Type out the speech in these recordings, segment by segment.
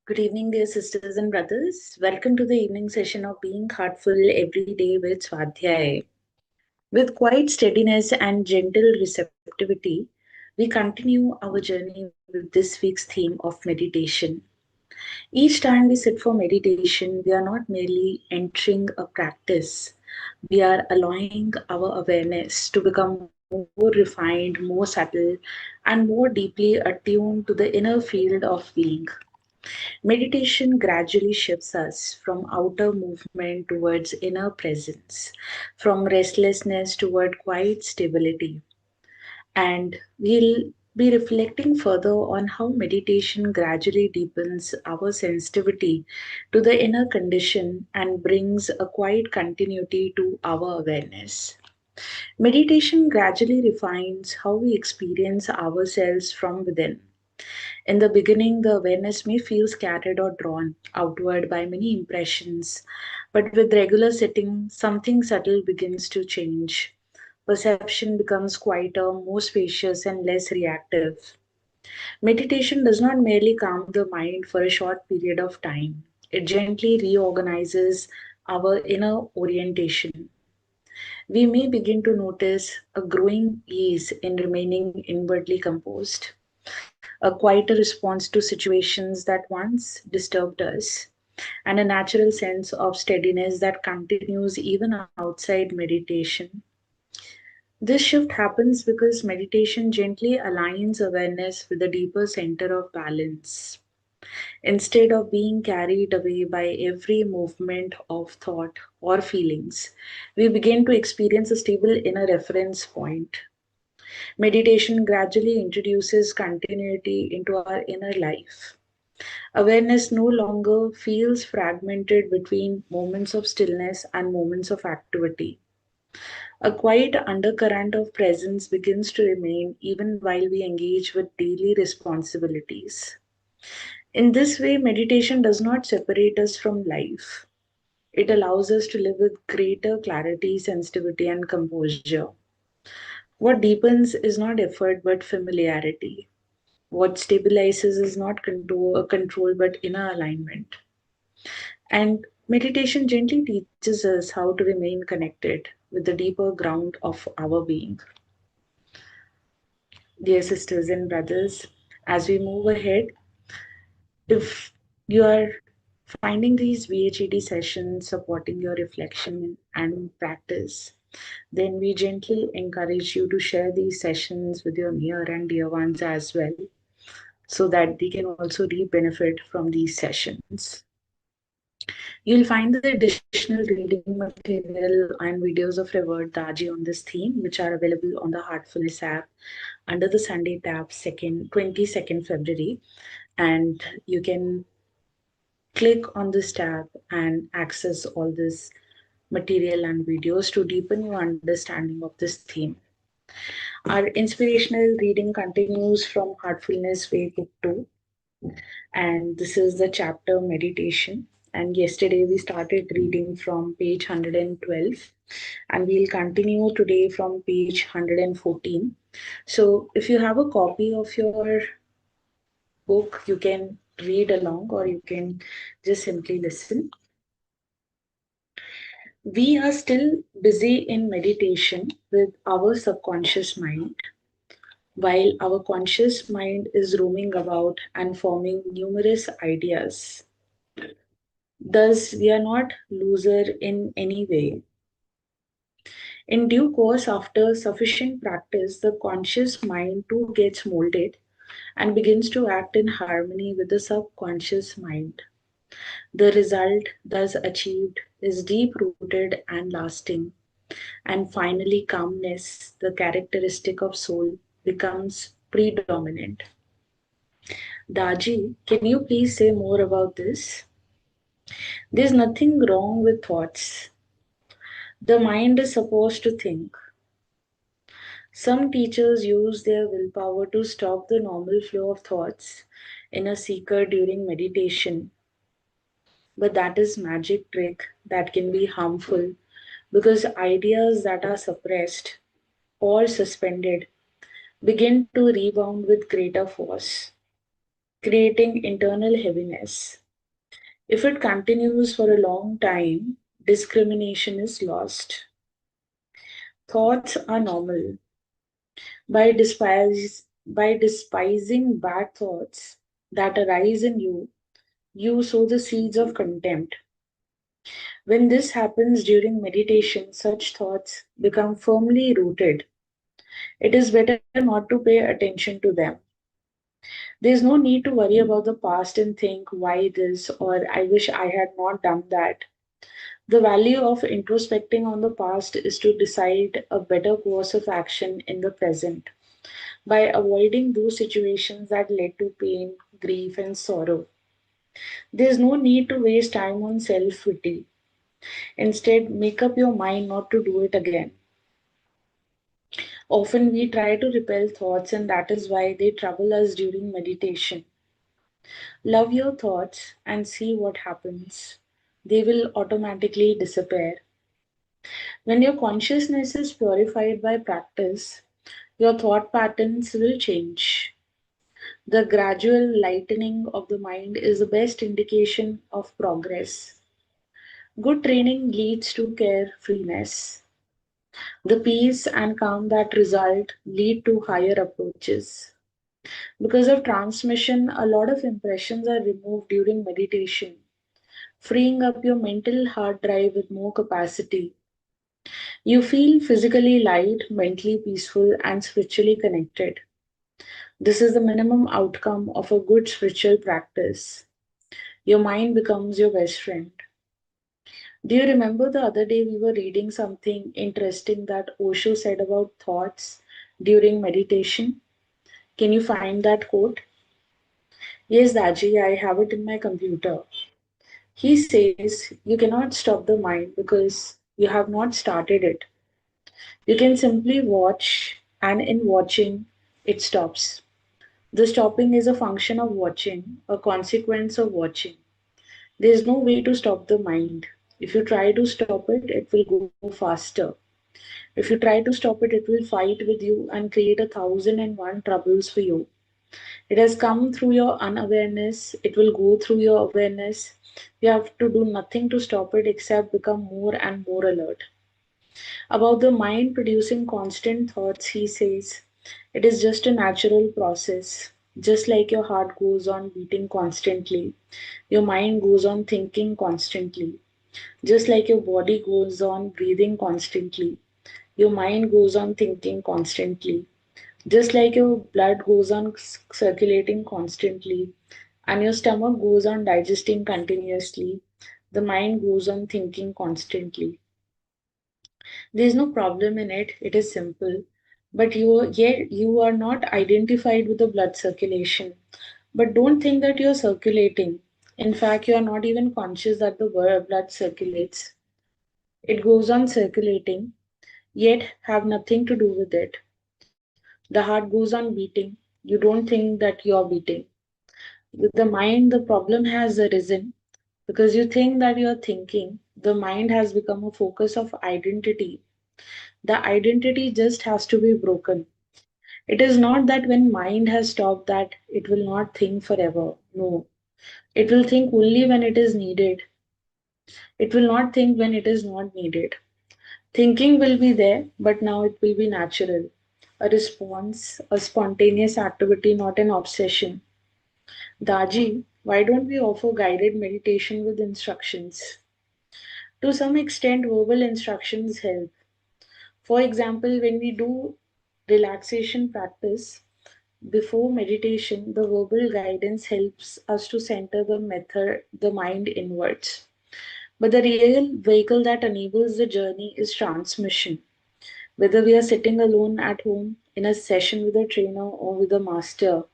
Good evening, dear sisters and brothers. Welcome to the evening session of Being Heartful Every Day with Swadhyaya. With quiet steadiness and gentle receptivity, we continue our journey with this week's theme of meditation. Each time we sit for meditation, we are not merely entering a practice, we are allowing our awareness to become more refined, more subtle, and more deeply attuned to the inner field of being. Meditation gradually shifts us from outer movement towards inner presence, from restlessness toward quiet stability. And we'll be reflecting further on how meditation gradually deepens our sensitivity to the inner condition and brings a quiet continuity to our awareness. Meditation gradually refines how we experience ourselves from within. In the beginning, the awareness may feel scattered or drawn outward by many impressions, but with regular sitting, something subtle begins to change. Perception becomes quieter, more spacious, and less reactive. Meditation does not merely calm the mind for a short period of time, it gently reorganizes our inner orientation. We may begin to notice a growing ease in remaining inwardly composed, a quieter response to situations that once disturbed us, and a natural sense of steadiness that continues even outside meditation. This shift happens because meditation gently aligns awareness with a deeper center of balance. Instead of being carried away by every movement of thought or feelings, we begin to experience a stable inner reference point. Meditation gradually introduces continuity into our inner life. Awareness no longer feels fragmented between moments of stillness and moments of activity. A quiet undercurrent of presence begins to remain even while we engage with daily responsibilities. In this way, meditation does not separate us from life. It allows us to live with greater clarity, sensitivity, and composure. What deepens is not effort but familiarity. What stabilizes is not control but inner alignment. And meditation gently teaches us how to remain connected with the deeper ground of our being. Dear sisters and brothers, as we move ahead, if you are finding these BHED sessions supporting your reflection and practice, then we gently encourage you to share these sessions with your near and dear ones as well, so that they can also reap benefit from these sessions. You'll find the additional reading material and videos of Revert Daji on this theme, which are available on the Heartfulness app under the Sunday tab 22nd February. And you can click on this tab and access all this material and videos to deepen your understanding of this theme. Our inspirational reading continues from Heartfulness Way Book 2, and this is the chapter Meditation. And yesterday we started reading from page 112, and we'll continue today from page 114. So, if you have a copy of your book, you can read along or you can just simply listen. We are still busy in meditation with our subconscious mind, while our conscious mind is roaming about and forming numerous ideas. Thus, we are not loser in any way. In due course, after sufficient practice, the conscious mind too gets molded and begins to act in harmony with the subconscious mind. The result thus achieved is deep rooted and lasting, and finally, calmness, the characteristic of soul, becomes predominant. Daji, can you please say more about this? There's nothing wrong with thoughts. The mind is supposed to think. Some teachers use their willpower to stop the normal flow of thoughts in a seeker during meditation, but that is magic trick that can be harmful because ideas that are suppressed or suspended begin to rebound with greater force. creating internal heaviness. If it continues for a long time, discrimination is lost. Thoughts are normal. By despising bad thoughts that arise in you, you sow the seeds of contempt. When this happens during meditation, such thoughts become firmly rooted. It is better not to pay attention to them. There is no need to worry about the past and think, why this, or I wish I had not done that. The value of introspecting on the past is to decide a better course of action in the present by avoiding those situations that led to pain, grief, and sorrow. There is no need to waste time on self pity. Instead, make up your mind not to do it again. Often we try to repel thoughts, and that is why they trouble us during meditation. Love your thoughts and see what happens. They will automatically disappear. When your consciousness is purified by practice, your thought patterns will change. The gradual lightening of the mind is the best indication of progress. Good training leads to carefreeness. The peace and calm that result lead to higher approaches. Because of transmission, a lot of impressions are removed during meditation, freeing up your mental hard drive with more capacity. You feel physically light, mentally peaceful, and spiritually connected. This is the minimum outcome of a good spiritual practice. Your mind becomes your best friend. Do you remember the other day we were reading something interesting that Osho said about thoughts during meditation? Can you find that quote? Yes, Daji, I have it in my computer. He says you cannot stop the mind because you have not started it. You can simply watch, and in watching, it stops. The stopping is a function of watching, a consequence of watching. There is no way to stop the mind. If you try to stop it, it will go faster. If you try to stop it, it will fight with you and create 1,001 troubles for you. It has come through your unawareness, it will go through your awareness. You have to do nothing to stop it except become more and more alert. About the mind producing constant thoughts, he says, it is just a natural process. Just like your heart goes on beating constantly, your mind goes on thinking constantly. Just like your body goes on breathing constantly, your mind goes on thinking constantly. Just like your blood goes on circulating constantly and your stomach goes on digesting continuously, the mind goes on thinking constantly. There is no problem in it, it is simple. But yet you are not identified with the blood circulation. But don't think that you are circulating. In fact, you are not even conscious that the blood circulates. It goes on circulating, yet have nothing to do with it. The heart goes on beating. You don't think that you are beating. With the mind, the problem has arisen because you think that you are thinking. The mind has become a focus of identity. The identity just has to be broken. It is not that when mind has stopped that it will not think forever. No. It will think only when it is needed. It will not think when it is not needed. Thinking will be there, but now it will be natural. A response, a spontaneous activity, not an obsession. Daji, why don't we offer guided meditation with instructions? To some extent, verbal instructions help. For example, when we do relaxation practice before meditation, the verbal guidance helps us to center the mind inwards. But the real vehicle that enables the journey is transmission. Whether we are sitting alone at home, in a session with a trainer, or with a master,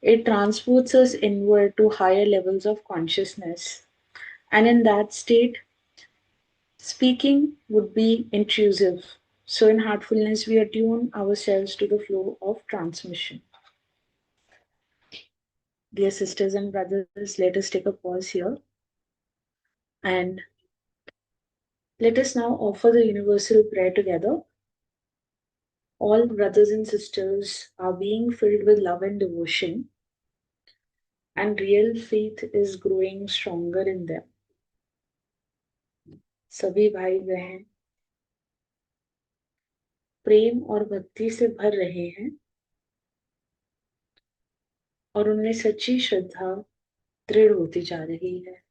it transports us inward to higher levels of consciousness. And in that state, speaking would be intrusive. So, in heartfulness, we attune ourselves to the flow of transmission. Dear sisters and brothers, let us take a pause here and let us now offer the universal prayer together. All brothers and sisters are being filled with love and devotion. and real faith is growing stronger in them. सभी भाई बहन प्रेम और भक्ति से भर रहे हैं और उनमें सच्ची श्रद्धा दृढ़ होती जा रही है।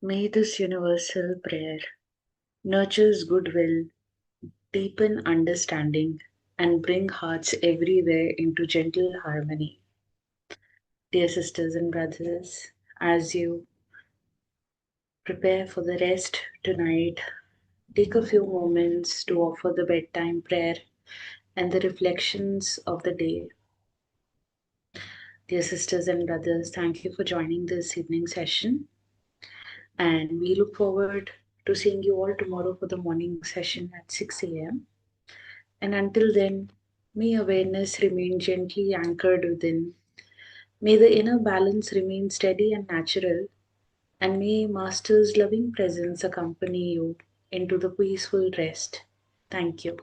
May this universal prayer nurtures goodwill, deepen understanding, and bring hearts everywhere into gentle harmony. Dear sisters and brothers, as you prepare for the rest tonight, take a few moments to offer the bedtime prayer and the reflections of the day. Dear sisters and brothers, thank you for joining this evening session. And we look forward to seeing you all tomorrow for the morning session at 6 a.m. And until then, may awareness remain gently anchored within. May the inner balance remain steady and natural. And may Master's loving presence accompany you into the peaceful rest. Thank you.